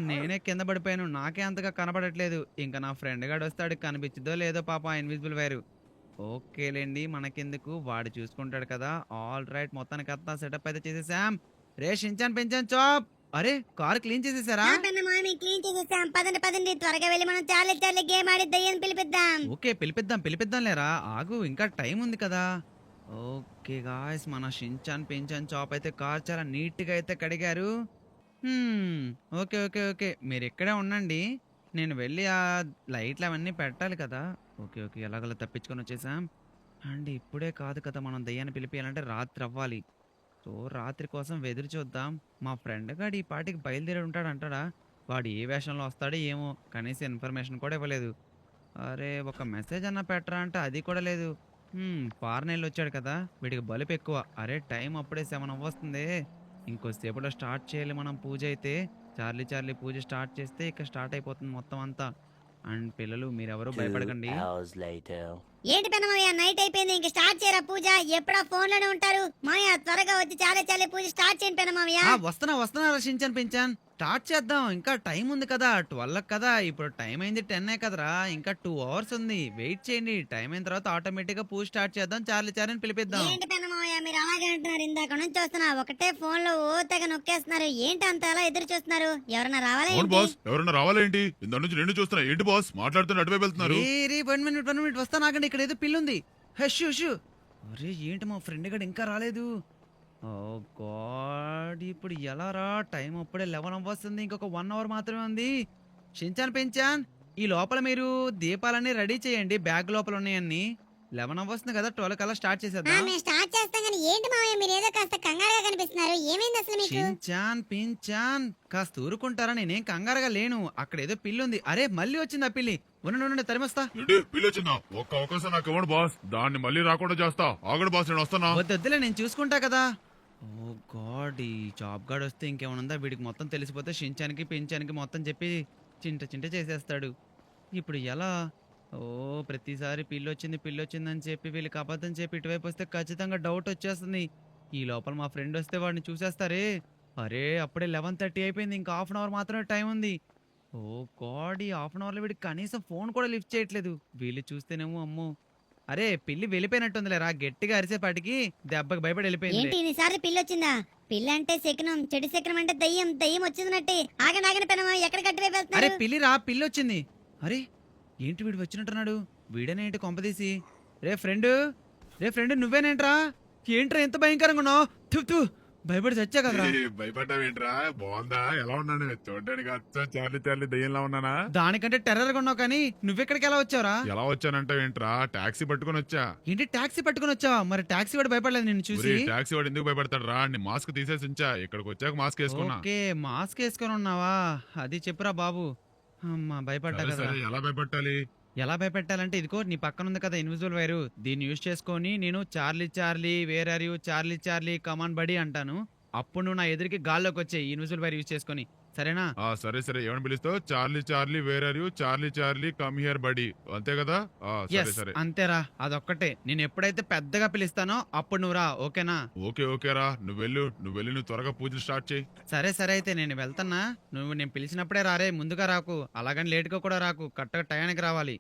నేనే కింద పడిపోయాను. నాకే అంతగా కనపడట్లేదు. ఇంకా నా ఫ్రెండ్ గాడు వస్తాడు, కనిపించదో లేదో పాప ఇన్విజిబుల్ వైరు. ఓకేలేండి మనకెందుకు, వాడు చూసుకుంటాడు కదా. ఆల్ రైట్ మొత్తానికి అంతా సెటప్ అయితే చేసేసాం. రే షించాన్ పెంచాన్ చాప్, అరే కార్ క్లీన్ చేసేసారా? క్లీన్ చేసేసాం. పదండి త్వరగా వెళ్ళి మనం చార్లీ గేమ్ ఆడి దయ్యాన్ని పిలిపిద్దాం. ఓకే పిలిపిద్దాం లేరా, ఆగు ఇంకా టైం ఉంది కదా. ఓకే గాయ్స్ మన షించాన్ పెంచాన్ చాప్ అయితే కార్ చాలా నీట్ గా అయితే కడిగారు. ఓకే మీరు ఇక్కడే ఉండండి, నేను వెళ్ళి ఆ లైట్లు అవన్నీ పెట్టాలి కదా. ఓకే ఎలాగలా తప్పించుకొని వచ్చేసాం. అండ్ ఇప్పుడే కాదు కదా మనం దయ్యాన్ని పిలిపియాలంటే రాత్రి అవ్వాలి. సో రాత్రి కోసం ఎదురు చూద్దాం. మా ఫ్రెండ్ గాడు ఈ పాటికి బయలుదేరి ఉంటాడు అంటాడా? వాడు ఏ వేషంలో వస్తాడో ఏమో, కనీసం ఇన్ఫర్మేషన్ కూడా ఇవ్వలేదు. అరే ఒక మెసేజ్ అన్న పెట్టరా అంటే అది కూడా లేదు. ఫారెన్ వెళ్ళి వచ్చాడు కదా, వీడికి బలుపు ఎక్కువ. అరే టైం అప్పుడే 7 అవ్వస్తుంది, ఇంకోసేపులో స్టార్ట్ చేయాలి మనం పూజ అయితే. చార్లీ పూజ స్టార్ట్ చేస్తే ఇక స్టార్ట్ అయిపోతుంది మొత్తం అంతా. అండ్ పిల్లలు మీరెవరూ భయపడకండి. ఏంటి పెన్నమాయ నైట్ అయిపోయింది, ఇంక స్టార్ట్ చేయరా పూజ? ఎప్పుడా ఫోన్ లోనే ఉంటారు. మాయా త్వరగా వచ్చి చాలే పూజ స్టార్ట్ చేయండి పెన్నమాయ. వస్తున్నా రక్షించాను పెంచాను, స్టార్ట్ చేద్దాం. ఇంకా టైం ఉంది కదా, 12 కదా. ఇప్పుడు టైం అయింది 10 కదరా, ఇంకా 2 hours ఉంది. వెయిట్ చేయండి, టైం అయిన తర్వాత ఆటోమేటిక్ గా పూజ స్టార్ట్ చేద్దాం. చార్లీ పిలిపిద్దాం. ఏంటి పెన్నమాయ మీరు అలాగే అంటున్నారు? ఇందాక నుంచి చూస్తున్నా ఒకటే ఫోన్ లో ఓ తెగ నొక్కేస్తున్నారు. ఏంటి అంత అలా ఎదురు చూస్తున్నారు? ఎవరన్నా రావాలా? బాస్ ఎవరన్నా రావాలేంటి? ఇందా నుంచి నేను చూస్తున్నా. ఏంటి బాస్ మాట్లాడుతున్న అటువైపు వెళ్తున్నారు? 1 minute వస్తా నాకండి, ఇక్కడ ఏదో పిల్లుంది. షూ. అరే ఏంటి మా ఫ్రెండ్ గడు ఇంకా రాలేదు. ఓ గాడ్ ఇప్పుడు ఎలా రా, టైం అప్పుడే 11 అవ్వస్తుంది, ఇంకొక 1 hour మాత్రమే ఉంది. షించాన్ పెంచాన్ ఈ లోపల మీరు దీపాలన్నీ రెడీ చేయండి, బ్యాగ్ లోపల ఉన్నాయన్ని. 11 అవ్వస్తుంది కదా, 12 కల్లా స్టార్ట్ చేసేద్దాం. స్టార్ట్ చేస్తాం కానీ ఏంటి మావయ్య మీరు ఏదో కాస్త కంగారుగా కనిపిస్తున్నారు, ఏమైంది అసలు మీకు? షించాన్ పించాన్ కాస్త ఊరుకుంటారా, నేనేం కంగారుగా లేను. అక్కడ ఏదో పిల్లి ఉంది. అరే మళ్ళీ వచ్చింది ఆ పిల్లి. ఉండండి తరిమొస్తా. పిల్లొచ్చిందా? ఒక్క అవకాశం నాకు ఇవ్వండి బాస్, దాన్ని మళ్ళీ రాకుండా చేస్తా. ఆగడు బాస్, నేను వస్తానా? వద్దులే నేను చూసుకుంటా కదా. ఓ గాడ్ ఈ జాబ్ గార్డ్ వస్తే ఇంకేమనుందా, వీడికి మొత్తం తెలిసిపోతే షించానికి పించానికి మొత్తం చెప్పి చింట చేసేస్తాడు. ఇప్పుడు ఎలా? ఓ ప్రతిసారి పిల్లొచ్చిందని చెప్పి వీళ్ళకి అబద్ధం చెప్పి ఇటువైపు వస్తే ఖచ్చితంగా డౌట్ వచ్చేస్తుంది. ఈ లోపల మా ఫ్రెండ్ వస్తే వాడిని చూసేస్తారే. అరే అప్పుడే 11:30 అయిపోయింది, ఇంకా హాఫ్ అన్ అవర్ మాత్రమే టైం ఉంది. ఓ గాడ్, ఈ హాఫ్ అన్ అవర్లో వీడు కనీసం ఫోన్ కూడా లిఫ్ట్ చేయట్లేదు. వీళ్ళు చూస్తేనేమో అమ్మో. అరే పిల్లి వెళ్ళిపోయినట్టుందిలేరా, గట్టిగా అరిసేపాటికి దెబ్బకి భయపడి వెళ్ళిపోయింది. ఏంటి ఇన్నిసార్లు పిల్ల వచ్చిందా? పిల్ల అంటే శకునం, చెడు శకునం అంటే దయ్యం, దయ్యం వచ్చిందన్నట్టే. ఆగని పెనమామ ఎక్కడ కట్టి అరే వెళ్తున్నారు? పిల్లిరా, పిల్లి వచ్చింది. అరే ఏంటి వీడు వచ్చినట్టున్నాడు? వీడనేంటి కొంపదీసి? రే ఫ్రెండ్ నువ్వేనేంట్రా? ఏంట్రా ఎంత భయంకరంగా ఉన్నావు? తు భయపడి చచ్చా కదరా. భయపడ్డావేంట్రా? బాగుందా? ఎలా ఉన్నాను? చూడడానికి అచ్చం చార్లీ చార్లీ దయ్యంలా ఉన్నానా? దానికంటే టెర్రర్ గా ఉన్నావు, కానీ నువ్వెక్కడికి ఎలా వచ్చావురా? ఎలా వచ్చానంటావేంట్రా? టాక్సీ పట్టుకొని వచ్చా. ఏంటి టాక్సీ పట్టుకుని వచ్చావా? మరి టాక్సీ వాడు భయపడలేదు నిన్ను చూసి? టాక్సీ వాడు ఎందుకు భయపడతాడు రా? నీ మాస్క్ తీసేసి ఉంచా, ఇక్కడికి వచ్చాక మాస్క్ వేసుకున్నా. ఓకే మాస్క్ వేసుకొని ఉన్నావా? అది చెప్పురా బాబు. అమ్మా భయపడ్డా సరే, కదా. సరే, ఎలా భయపట్టాలి? ఎలా భయపెట్టాలంటే ఇదిగో నీ పక్కన ఉంది కదా ఇన్విజిబుల్ వైరు, దీన్ని యూజ్ చేసుకొని నేను Charlie where are you, Charlie come on buddy అంటాను. అప్పుడు నువ్వు నా ఎదురుకి గాల్లోకి వచ్చాయి ఇన్విజిబుల్ వైర్ యూజ్ చేసుకొని, సరేనా? సరే ఏమని పిలుస్తావు? Charlie where are you, Charlie come here buddy, అంతే కదా? సరే ఎస్ సరే అంతేరా, అదొక్కటే. నేను ఎప్పుడైతే పెద్దగా పిలుస్తానో అప్పుడు నువ్వు రా, ఓకేనా? ఓకే రా, నువ్వు వెళ్ళు నువ్వు త్వరగా పూజలు స్టార్ట్ చేయి. సరే అయితే నేను వెళ్తానా. నువ్వు నేను పిలిచినప్పుడే రారే, ముందుగా రాకు, అలాగని లేట్గా కూడా రాకు, కరెక్ట్గా టయానికి రావాలి.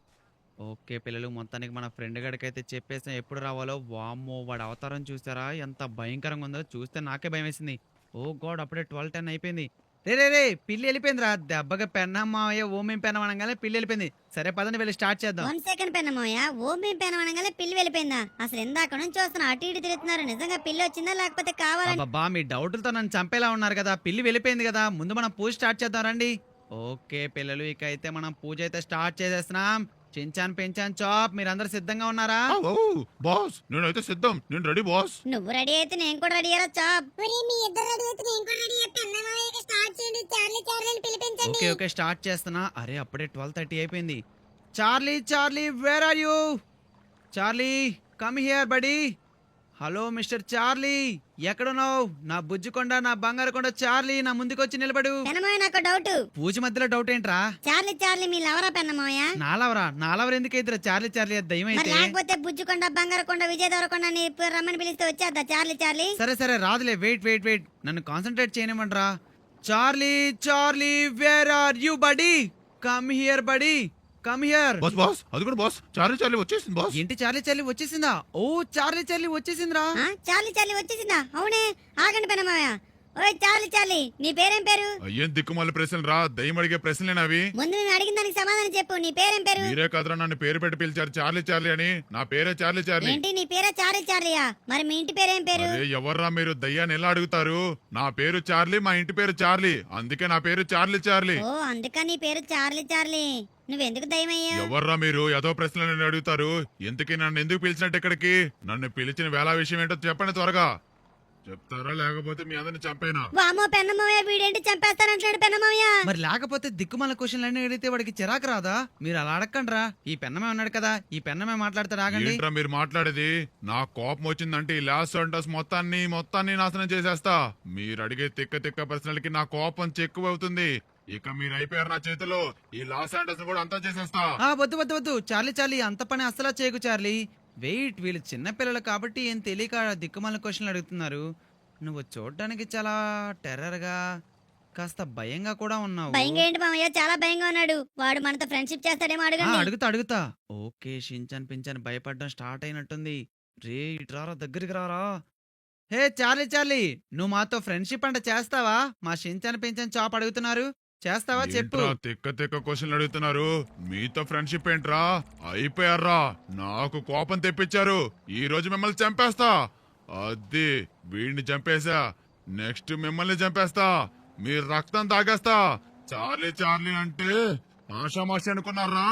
ఓకే పిల్లలు, మొత్తానికి మన ఫ్రెండ్ గడికి అయితే చెప్పేసాం ఎప్పుడు రావాలో. వామ్మో వాడు అవతారం చూసారా ఎంత భయంకరంగా ఉందో, చూస్తే నాకే భయం వేసింది. ఓ గాడ్, అప్పుడే 12:10 అయిపోయింది. రే పిల్లి వెళ్ళిపోయిందిరా, దెబ్బగా పెన్నమ్మాయ ఓమేం పెన్నం అనగానే పిల్లి వెళ్ళిపోయింది. సరే పదండి వెళ్ళి స్టార్ట్ చేద్దాం. 1 సెకండ్ పెన్నమోయ, ఓ మేము పెనమనగానే పిల్లి వెళ్ళిపోయిందా? అసలు ఇందాక నుంచి చూస్తున్నా అటు ఇటు తిరుగుతున్నారు. నిజంగా పిల్లి వచ్చిందా లేకపోతే కావాలని? అబ్బా మీ డౌట్లతో నన్ను చంపేలా ఉన్నారు కదా. పిల్లి వెళ్ళిపోయింది కదా, ముందు మనం పూజ స్టార్ట్ చేద్దాం రండి. ఓకే పిల్లలు, ఇక అయితే మనం పూజ అయితే స్టార్ట్ చేసేస్తున్నాం. చించాన్ పెంచాన్ చాప్, మీరందరూ సిద్ధంగా ఉన్నారా? బాస్ నేనైతే సిద్ధం, నేను రెడీ బాస్. నువ్వు రెడీ అయితే నేను కూడా రెడీ అయ్యారా చాప్? ఒరే మీ ఇద్దరు రెడీ అయితే నేను కూడా రెడీ. పెన్నమామయ్యకి స్టార్ట్ చేయండి. చార్లీ పిలిపించండి. ఓకే స్టార్ట్ చేస్తున్నా. అరే అప్పుడే 12:30 అయిపోయింది. Charlie where are you? Charlie come here buddy. Hello mister Charlie, ఎక్కడున్నావు? నా బుజ్జికొండ, నా బంగారు కొండ చార్లీ, నా ముందుకొచ్చి నిలబడు. పెనమోయ నాకు డౌట్. పూజ మధ్యలో డౌట్ ఏంట్రా? చార్లీ మీ లవరా పెన్నమోయ? నాలవరు ఎందుకైతే చార్లీ అది దయ్యం మరి అయితే. లేకపోతే బుజ్జుకొండ, బంగారకొండ, విజయదవరకొండ అని రమ్మని పిలిస్తే వచ్చేద్దా చార్లీ? సరే రాదులే, వెయిట్ నన్ను కాన్సన్ట్రేట్ చేయనివ్వండిరా. Charlie where are you buddy? Come here buddy, come here. Boss అది కూడా బాస్, చార్లీ వచ్చేసింది బాస్. ఏంటి చార్లీ వచ్చేసిందా? ఓ చార్లీ వచ్చేసిందిరా. చార్లీ వచ్చేసిందా? అవునే, ఆగండి పెనమోయ. ఓయ్ చార్లీ నీ పేరేం పేరు? అయ్యేం దిక్కుమాల ప్రశ్నలు రా, దయ్యం అడిగే ప్రశ్నలేనా అవి? ముందు నేను అడిగిన దానికి సమాధానం చెప్పు. నీ పేరేం పేరు? మీరే కదరా నన్ను పేరు పెట్టి పిలిచారు చార్లీ అని. నా పేరే చార్లీ. ఏంటి నీ పేరే చార్లీయా? మరి మీ ఇంటి పేరేం పేరు? అరే ఎవర్రా మీరు, దయ్యాన్ని ఎలా అడుగుతారు? నా పేరు చార్లీ, మా ఇంటి పేరు చార్లీ, అందుకే నా పేరు చార్లీ. ఓ అందుకని నీ పేరు చార్లీ. నువ్వెందుకు దయ్యమయ్యావు? ఎవర్రా మీరు, ఏదో ప్రశ్నలు అడుగుతారు? ఎందుకు నన్ను ఎందుకు పిలిచినట్టు ఇక్కడికి? నన్ను పిలిచిన వేళ విషయం ఏంటో చెప్పండి త్వరగా. చెప్తారా లేకపోతే మీ అందరిని చంపేనా? వామో పెన్నమోయ, వీడేంటి చంపేస్తానంటాడు పెన్నమోయ? మరి లేకపోతే దిక్కుమాల క్వశ్చన్లు అన్ని అడిగితే వాడికి చిరాకు రాదా? మీరు అలా అడగండిరా. ఈ పెన్నమే ఉన్నాడు కదా, ఈ పెన్నమే మాట్లాడతాడు, ఆగండి. ఏంట్రా మీరు మాట్లాడేది? నా కోపం వచ్చిందంటే ఈ లాస్ సెంటర్స్ మొత్తాన్ని నాశనం చేసేస్తా. మీరు అడిగే తిక్క ప్రశ్నలకి నా కోపం ఎక్కువ అవుతుంది. ఇక మీరు అయిపోయారు నా చేతిలో. ఈ లాస్ సెంటర్స్ కూడా అంతా చేసేస్తా. వద్దు చార్లీ అంత పని అస్సలా చేయకు చార్లీ. వెయిట్, వీళ్ళు చిన్నపిల్లలు కాబట్టి ఏం తెలియక దిక్కుమాల క్వశ్చన్లు అడుగుతున్నారు. నువ్వు చూడడానికి చాలా టెర్రర్ గా, కాస్త భయంగా కూడా ఉన్నావు. భయంగా ఏంటి మామయ్య? చాలా భయంగా ఉన్నాడు. వాడు మనతో ఫ్రెండ్షిప్ చేస్తాడేమో అడగండి. అడుగుతా. ఓకే షించాన్ పించాన్ భయపడడం స్టార్ట్ అయినట్టుంది. రే ఇట్రారా, దగ్గరికి రారా. హే చార్లీ, నువ్వు మాతో ఫ్రెండ్షిప్ అంటే చేస్తావా? మా షించాన్ పించాన్ చాప్ అడుగుతున్నారు, చేస్తావా చెప్పు. ఏంట్రా తిక్క క్వశ్చన్లు అడుగుతున్నారు? మీతో ఫ్రెండ్షిప్ ఏంట్రా? అయిపోయారా? నాకు కోపం తెప్పించారు. ఈ రోజు మిమ్మల్ని చంపేస్తా. అది వీడిని చంపేశా, నెక్స్ట్ మిమ్మల్ని చంపేస్తా. మీరు రక్తం తాగేస్తా. చార్లీ అంటే ఆషామాషి అనుకున్నారా?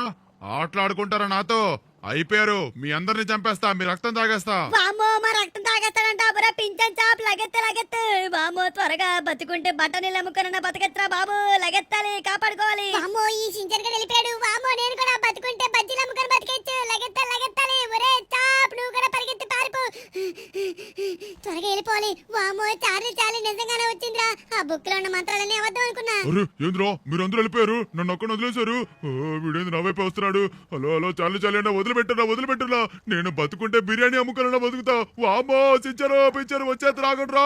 ఆటలాడుకుంటారా నాతో? అయిపోయారు, మీ అందరిని చంపేస్తా, మీ రక్తం తాగేస్తా. వామో మా రక్తం తాగేస్తాడంట. బుర్ర పింఛన్ చాప్ లగెత్తు. వామో త్వరగా బతుకుంటే బట్టని అమ్ముకున్న బతకెత్తరా బాబు, లగెత్తాలి, కాపాడుకోవాలి. వామ్మో ఈ సించన్గా వెళ్ళిపోయాడు. వామ్మో నేను కూడా బతుకుంటే బజ్జీలు అమ్ముకొని బతికేచ్చు. లగెత్తాలి. ఒరే చాప్, నువ్వు కూడా పరిగెత్తి పారిపో. త్వరగా వెళ్ళిపోవాలి. వామ్మో చార్లీ నిజంగానే వచ్చిందిరా. ఆ బుక్ లో ఉన్న మంత్రాలన్నీ అవద్దాం అనుకున్నా. అరే ఏంద్రా మీరు అందరూ వెళ్ళిపోయారు, నన్ను ఒక్కడిని వదిలేశారు. వీడేంది నా వైపు వస్తున్నాడు? హలో చార్లీ అంటే వదిలిపెట్టరా. నేను బతుకుంటే బిర్యానీ అమ్ముకోవాలన్నా బతుకుతా. వామ్మో చించారు వచ్చేది రాగండ్రా.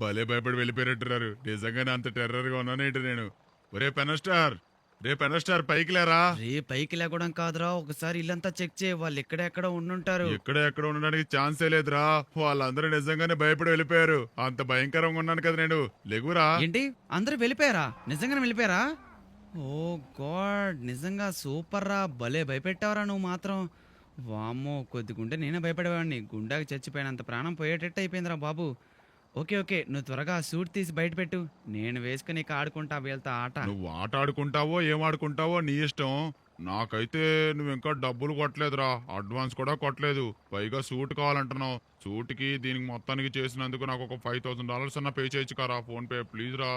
భలే భయపడి వెళ్ళిపోయినట్టున్నారు. నిజంగానే అంత టెర్రర్ గా ఉన్నానేంటి నేను? ఒరే పెనస్టార్, రే పెనస్టార్ పైకి లేరా. రే పైకి లేకడం కాదురా, ఒకసారి ఇల్లంతా చెక్ చేయి, వాళ్ళు ఎక్కడెక్కడ ఉండుంటారు. ఎక్కడ ఉండడానికి ఛాన్సే లేదురా. వాళ్ళందరూ నిజంగానే భయపడి వెళ్ళిపోయారు. అంత భయంకరంగా ఉన్నాను కదా నేను. లెగురా. ఏంటి అందరూ వెళ్ళిపోయారా? నిజంగానే వెళ్ళిపోయారా? ఓ గాడ్, నిజంగా సూపర్ రా, భలే భయపెట్టావరా నువ్వు మాత్రం. వామ్మో, కొద్దిగుంటే నేనే భయపడేవాడిని. గుండాకి చచ్చిపోయినంత ప్రాణం పోయేటట్టు అయిపోయిందిరా బాబు. ఓకే ఓకే, నువ్వు త్వరగా ఆ సూట్ తీసి బయట పెట్టు, నేను వేసుకుని ఇక ఆడుకుంటా వీళ్ళతో ఆట. నువ్వు ఆట ఆడుకుంటావో ఏం ఆడుకుంటావో నీ ఇష్టం. నాకైతే నువ్వు ఇంకా డబ్బులు కొట్టలేదురా, అడ్వాన్స్ కూడా కొట్టలేదు. పైగా సూట్ కావాలంటున్నావు. సూట్కి దీనికి మొత్తానికి చేసినందుకు నాకు ఒక $5,000 అన్న పే చేయొచ్చు కారా, ఫోన్ పే ప్లీజ్ రా.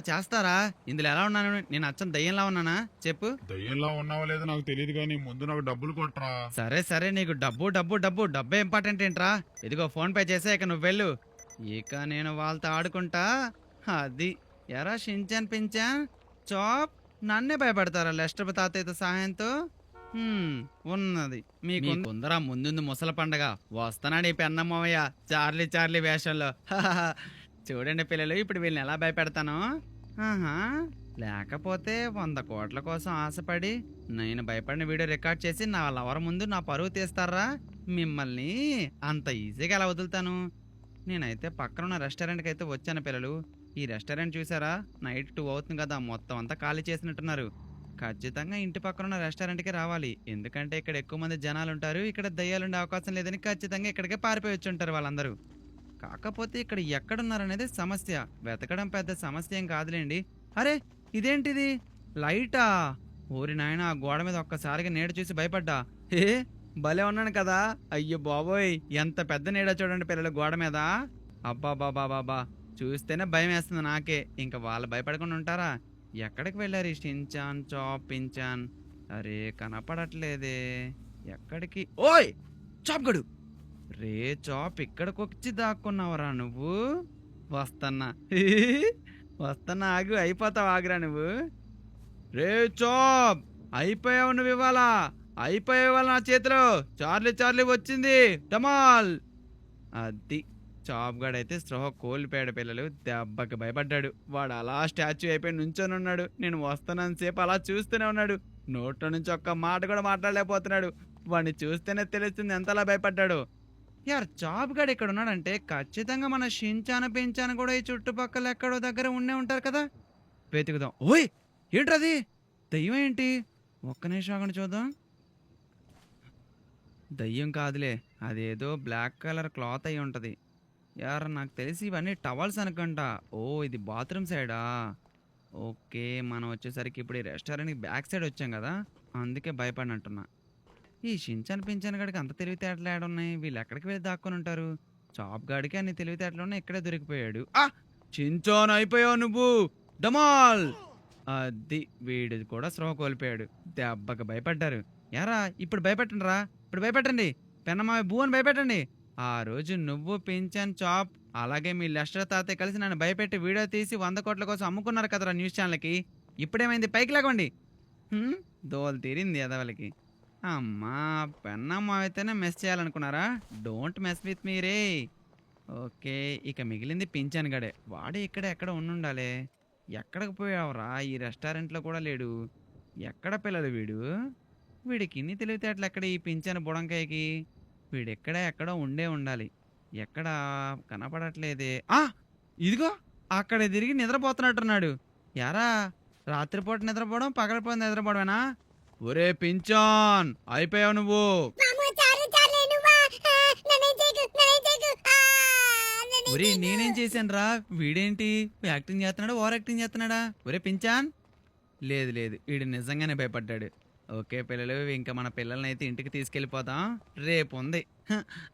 చేస్తారా? ఇందులో ఎలా ఉన్నాను నేను? అచ్చం దయ్యంలా ఉన్నానా చెప్పు? దయ్యంలా ఉన్నావో లేదో నాకు తెలియదు కానీ ముందు నాకు డబ్బులు కొట్టరా. సరే, నీకు డబ్బే ఇంపార్టెంట్ ఏంట్రా? ఇదిగో ఫోన్ పే చేసే, ఇక నువ్వు వెళ్ళు. ఇక నేను వాళ్ళతో ఆడుకుంటా. అది ఎరా షించాన్ పించాన్ చాప్, నన్నే భయపడతారా లెస్టర్ తాతయ్యతో సహాయంతో? ఉన్నది మీకు ఉందరా ముందు ముసల పండగ. వస్తున్నాడు ఈ పెన్నమ్మయ్య చార్లీ వేషంలో. చూడండి పిల్లలు, ఇప్పుడు వీళ్ళని ఎలా భయపెడతాను. ఆహా, లేకపోతే 100 కోట్ల కోసం ఆశపడి నేను భయపడిన వీడియో రికార్డ్ చేసి నా లవర్ ముందు నా పరువు తీస్తారా? మిమ్మల్ని అంత ఈజీగా ఎలా వదులుతాను? నేనైతే పక్కనున్న రెస్టారెంట్కి అయితే వచ్చాను పిల్లలు. ఈ రెస్టారెంట్ చూసారా? నైట్ 2 అవుతుంది కదా, మొత్తం అంతా ఖాళీ చేసినట్టున్నారు. ఖచ్చితంగా ఇంటి పక్కన ఉన్న రెస్టారెంట్కి రావాలి, ఎందుకంటే ఇక్కడ ఎక్కువ మంది జనాలు ఉంటారు. ఇక్కడ దయ్యాలు ఉండే అవకాశం లేదని ఖచ్చితంగా ఇక్కడికే పారిపోయి వచ్చి ఉంటారు వాళ్ళందరూ. కాకపోతే ఇక్కడ ఎక్కడున్నారనేది సమస్య. వెతకడం పెద్ద సమస్య ఏం కాదులేండి. అరే ఇదేంటిది, లైటా? ఊరి నాయన, ఆ గోడ మీద ఒక్కసారిగా నీడ చూసి భయపడ్డా. హే, భలే ఉన్నాను కదా. అయ్యో బాబోయ్, ఎంత పెద్ద నీడ చూడండి పిల్లలు గోడ మీద. అబ్బాబాబాబా, చూస్తేనే భయం వేస్తుంది నాకే. ఇంకా వాళ్ళు భయపడకుండా ఉంటారా? ఎక్కడికి వెళ్ళారు ఈ షించాన్ చాప్ పించాన్? అరే కనపడట్లేదే. ఎక్కడికి? ఓయ్ చాప్ గడు, రే చాప్, ఇక్కడికి వచ్చి దాక్కున్నావరా నువ్వు? వస్తన్నా ఆగు, అయిపోతావు, ఆగురా నువ్వు. రే చాప్, అయిపోయావు నువ్వు ఇవాళ, అయిపోయేవాళ్ళ నా చేతిలో. చార్లీ వచ్చింది, డమాల్. అది చాప్ గాడైతే స్పృహ కోల్పోయాడు పిల్లలు. దెబ్బకి భయపడ్డాడు. వాడు అలా స్టాచ్యూ అయిపోయి నుంచొని ఉన్నాడు. నేను వస్తానని సేపు అలా చూస్తూనే ఉన్నాడు. నోట్లో నుంచి ఒక్క మాట కూడా మాట్లాడలేకపోతున్నాడు. వాడిని చూస్తేనే తెలుస్తుంది ఎంతలా భయపడ్డాడు. యార్, చాప్ గాడు ఇక్కడ ఉన్నాడంటే ఖచ్చితంగా మన షించాన పెంచాన కూడా ఈ చుట్టుపక్కల ఎక్కడో దగ్గర ఉండే ఉంటారు కదా. వెతుకుదాం. ఓయ్ ఏంట్రది, దయ్యం ఏంటి? ఒక్క నిమిషం ఆగండి చూద్దాం. దయ్యం కాదులే, అదేదో బ్లాక్ కలర్ క్లాత్ అయి ఉంటది. యార్, నాకు తెలిసి ఇవన్నీ టవల్స్ అనుకుంటా. ఓ, ఇది బాత్రూమ్ సైడా? ఓకే, మనం వచ్చేసరికి ఇప్పుడు ఈ రెస్టారెంట్కి బ్యాక్ సైడ్ వచ్చాం కదా, అందుకే భయపడినట్టున్నా. ఈ షించాన్ పించాన్ గడికి అంత తెలివితేటలు ఏడున్నాయి? వీళ్ళు ఎక్కడికి వెళ్ళి దాక్కొని ఉంటారు? చాప్ గాడికి అన్ని తెలివితేటలు ఉన్నాయి, ఇక్కడే దొరికిపోయాడు. షించాన్ అయిపోయావు నువ్వు, డమాల్. అది వీడు కూడా స్పృహ కోల్పోయాడు. దెబ్బకి భయపడ్డారు. యారా, ఇప్పుడు భయపెట్టండి రా, ఇప్పుడు భయపెట్టండి. పెన్నమావి బూ అని భయపెట్టండి. ఆ రోజు నువ్వు పించాన్ చాప్ అలాగే మీ లెస్టర్ తాతయ్య కలిసి నన్ను భయపెట్టి వీడియో తీసి 100 కోట్ల కోసం అమ్ముకున్నారు కదరా న్యూస్ ఛానల్కి. ఇప్పుడేమైంది? పైకి లేకండి. దోలు తీరింది ఎదవలకి. అమ్మా, పెన్నమ్మ అయితేనే మెస్ చేయాలనుకున్నారా? డోంట్ మెస్ విత్ మీ రే. ఓకే, ఇక మిగిలింది పించాన్ గడే. వాడు ఇక్కడ ఎక్కడ ఉండాలి. ఎక్కడికి పోయావురా? ఈ రెస్టారెంట్లో కూడా లేడు. ఎక్కడ పిల్లలు వీడు? వీడికి ఇన్ని తెలివితేటలు ఎక్కడ ఈ పించాన్ బుడంకాయకి? ఎక్కడో ఉండాలి. ఎక్కడ కనపడట్లేదే. ఇదిగో అక్కడ తిరిగి నిద్రపోతున్నట్టున్నాడు. యారా, రాత్రిపూట నిద్రపోవడం, పగలపూట నిద్రపోవడమేనా? ఒరే పించాన్, అయిపోయావు నువ్వు. ఒరే నేనేం చేశాను రా? వీడేంటి యాక్టింగ్ చేస్తున్నాడా, ఓవర్ యాక్టింగ్ చేస్తున్నాడా? ఒరే పించాన్. లేదు వీడు నిజంగానే భయపడ్డాడు. ఓకే పిల్లలు, ఇంకా మన పిల్లల్ని అయితే ఇంటికి తీసుకెళ్ళిపోతాం. రేపు ఉంది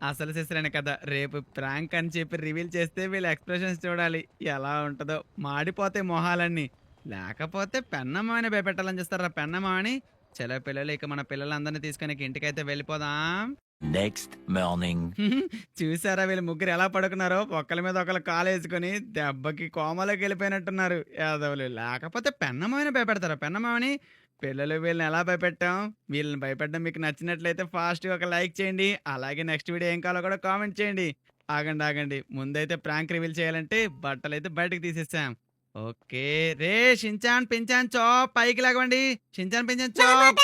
అసలు శిశురైన కదా. రేపు ప్రాంక్ అని చెప్పి రివీల్ చేస్తే వీళ్ళ ఎక్స్ప్రెషన్స్ చూడాలి ఎలా ఉంటుందో. మాడిపోతాయి మొహాలన్నీ. లేకపోతే పెన్నమ్మని భయపెట్టాలని చూస్తారా పెన్నమ్మని. చలో పిల్లలు, ఇక మన పిల్లలందరినీ తీసుకొని ఇంటికైతే వెళ్ళిపోదాం. Next morning. చూసారా వీళ్ళు ముగ్గురు ఎలా పడుకున్నారో? ఒకళ్ళ మీద ఒకళ్ళు కాలు వేసుకుని దెబ్బకి కోమలోకి వెళ్ళిపోయినట్టున్నారు యాదవులు. లేకపోతే పెన్నమ్మని భయపెడతారా పెన్నమ్మని? పిల్లలు వీళ్ళని ఎలా భయపెట్టాం? వీళ్ళని భయపెట్టడం మీకు నచ్చినట్లయితే ఫాస్ట్గా ఒక లైక్ చేయండి. అలాగే నెక్స్ట్ వీడియో ఏం కావాలో కూడా కామెంట్ చేయండి. ఆగండి ఆగండి ముందైతే ప్రాంక్ రివీల్ చేయాలంటే బట్టలు అయితే బయటకు తీసేసాం. ఓకే రే షించాన్ పించాన్ చాప్ పైకి లాగవండి. షించాన్ పించాన్ చాప్.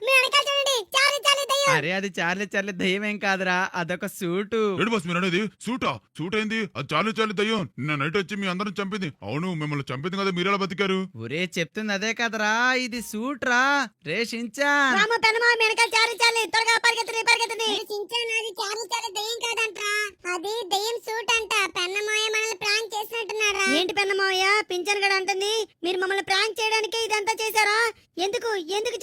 మీ వెనకాల చూడండి చార్లీ చార్లీ దయ్యం. అరే అది చార్లీ చార్లీ దయ్యం ఏం కాదురా, అదొక సూటు. ఏడు బాస్ మీరు అనేది సూట్ అయింది. అది చాలు దయ్యం నిన్న నైట్ వచ్చి మీ అందరం చంపింది. అవును మిమ్మల్ని చంపింది కదా, మీరెలా బతికారు? ఒరే చెప్తుంది అదే కదరా, ఇది సూట్ రా. రే షించాన్. రాము పెన్నమావ మీ వెనకాల చార్లీ చార్లీ త్వరగా పరిగెత్తండి. చించాన్ అది చార్లీ చార్లీ దయ్యం కాదంట్రా, అది దయ్యం సూట్ అంట. పెన్నమాయ మనల్ని ప్రాంక్ చేసినట్టున్నారా? ఏంటి పెన్నమావయ్య పింఛన్ గడ అంటుంది? మీరు మమ్మల్ని ప్రాంక్ చేయడానికి ఇదంతా చేశారా? ఎందుకు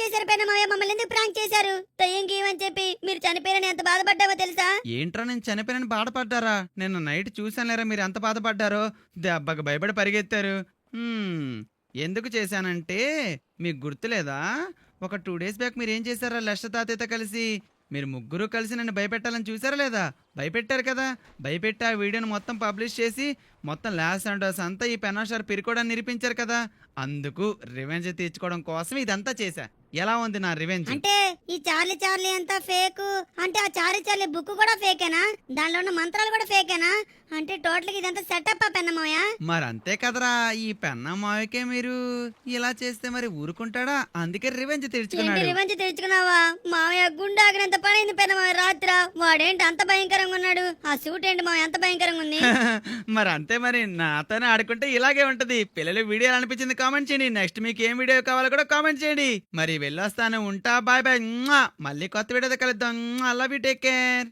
చేశారు పెన్నమావయ్య? మమ్మల్ని ఎందుకు ప్రాంక్ చేశారు? దయ్యం గీయమని చెప్పి మీరు చనిపోయారని ఎంత బాధపడ్డావో తెలుసా? ఏంట్రా నేను చనిపోయానని బాధపడ్డారా? నిన్న నైట్ చూసానులేరా మీరు ఎంత బాధపడ్డారో. దెబ్బకి భయపడి పరిగెత్తారు. ఎందుకు చేశానంటే మీకు గుర్తులేదా, ఒక 2 days బ్యాక్ మీరు ఏం చేశారా లక్ష తాతయ్యతో కలిసి? మీరు ముగ్గురు కలిసి నన్ను భయపెట్టాలని చూసారా లేదా? భయపెట్టారు కదా. భయపెట్టి ఆ వీడియోని మొత్తం పబ్లిష్ చేసి మొత్తం లాస్ అండర్స్ అంతా ఈ పెనాషార్ పిరుకోవడానికి నిరూపించారు కదా. అందుకు రివెంజ్ తీర్చుకోవడం కోసం ఇదంతా చేశా. ఎలా ఉంది నా రివెంజ్? అంటే ఈ చార్లీ చార్లీ అంతా ఫేక్ అంటే ఆ చార్లీ చార్లీ బుక్ కూడా ఫేకేనా? దానిలో ఉన్న మంత్రాలు కూడా ఫేకేనా? అంటే టోటల్ ఇదంతా సెటప్ పెన్నమావయ్య. మరి అంతే కదరా, ఈ పెన్న మాయకే మీరు ఇలా చేస్తే మరి ఊరుకుంటాడా? అందుకే రివెంజ్ ఏంటి తీర్చుకున్నాడు. రివెంజ్ తెచ్చుకున్నావా? మావయ్య గుండె ఆగినంత పడైంది పెన్నమావయ్య రాత్ర. వాడేంటి అంత భయంకరంగా ఉన్నాడు? ఆ సూట్ ఏంటి మావయ్య అంత భయంకరంగా ఉంది? మరి అంతే, మరి నాతోనే ఆడుకుంటే ఇలాగే ఉంటది. పిల్లలు వీడియో అనిపించింది కామెంట్ చేయండి. నెక్స్ట్ మీకు ఏం వీడియో కావాలో కూడా కామెంట్ చేయండి. మరి వెళ్ళొస్తాను, ఉంటా, బాయ్ బాయ్. మళ్ళీ కొత్త వీడియోతో కలుద్దాం. I love you, take care.